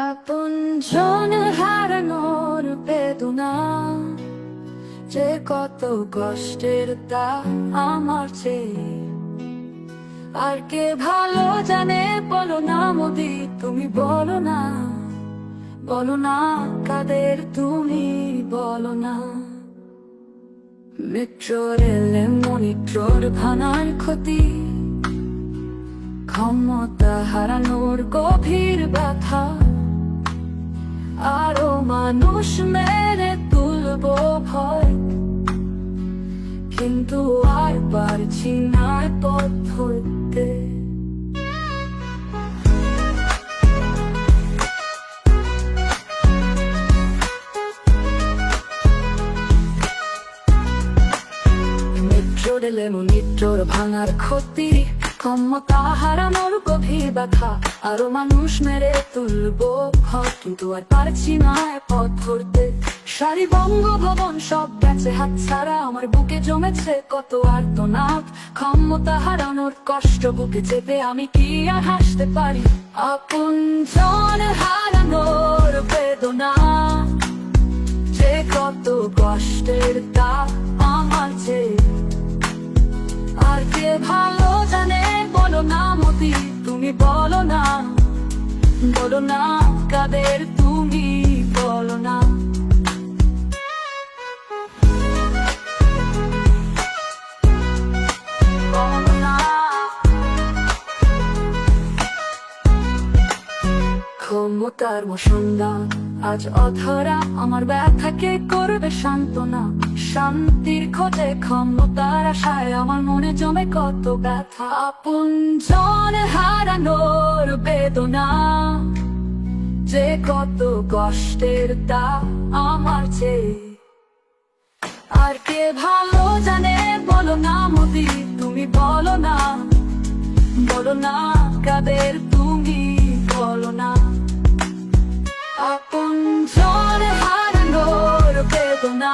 আপনজন হারানোর বেদনা যে কত কষ্টের তা আমার চেয়ে আর কে ভালো জানে। বলো না মোদি তুমি বলো না, বলো না কাদের তুমি বলো না। মেট্রোর এলে মনিট্রোর ভাঙার ক্ষতি, ক্ষমতা হারানোর গভীর ব্যথা, আরো মানুষ মেরে তুলবো ভয়, কিন্তু আর পারছি না পথ ধরতে। মেট্রো রেলে মনিট্রোর ভাঙার ক্ষতি, ক্ষমতা হারানোর গভীর ব্যথা, আরো মানুষ মেরে তুলবো ভয়, কিন্তু আর পারছি না পথ ধরতে। সারি বঙ্গভবন সব গেছে হাত ছাড়া, আমার বুকে জমেছে কত আর্তনাদ। ক্ষমতা হারানোর কষ্ট বুকে চেপে আমি কি আর হাসতে পারি? আপনজন হারানোর বেদনা যে কত কষ্টের তা আমার চেয়ে আর কে ভালো জানে। বলো না মোদি তুমি বলো না, বলো না কাদের তুমি বলো না। ক্ষমতার মশন্দা আজ অধরা, আমার ব্যথাকে করবে সান্ত্বনা। শান্তির খোঁজে ক্ষমতার আশায় আমার মনে জমে কত ব্যথা। আপনজন হারানোর বেদনা যে কত কষ্টের তা আমার চেয়ে আর কে ভালো জানে। বলো না মোদি তুমি বলো না, বলো না কাদের তুমি বলো না। আপনজন হারানোর বেদনা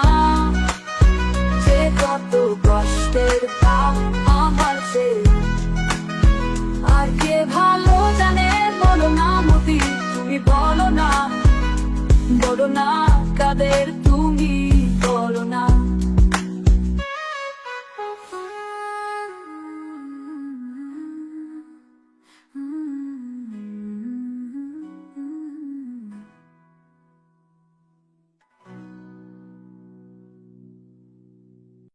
যে কত কষ্টের তা আমার চেয়ে আর কে ভালো জানে। বলো না মোদি তুমি বলো না, বলো না কাদের